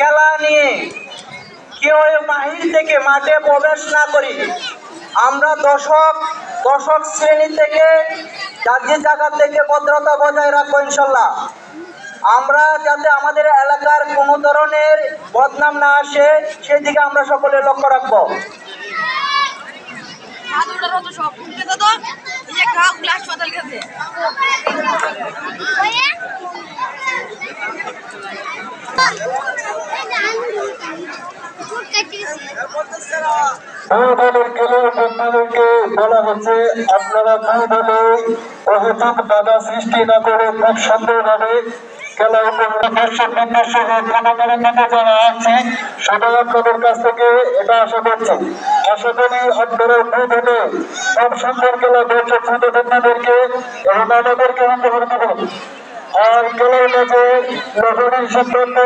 খেলা নিয়ে কেউ বাহির থেকে মাঠে প্রবেশ না করি। আমরা দর্শক শ্রেণী থেকে যার জায়গা থেকে ভদ্রতা বজায় রাখবো ইনশাল্লাহ। আমরা যাতে আমাদের এলাকার কোনো ধরনের বদনাম না আসে সেদিকে আমরা সকলে লক্ষ্য রাখবো। বলা হচ্ছে আপনারা দুইভাবে অহেতুক বাধা সৃষ্টি না করে খুব সুন্দরভাবে খেলা যারা আছে সবাই আপনাদের কাছ থেকে এটা আশা করছি। আশা করি আপনারা দুইভাবে খুব সুন্দর খেলা দেখে ছোট ছোটদেরকে এবং আমাদেরকে অংশগ্রহণ করুন। আর খেলার মাঝে নগরীর সিদ্ধান্ত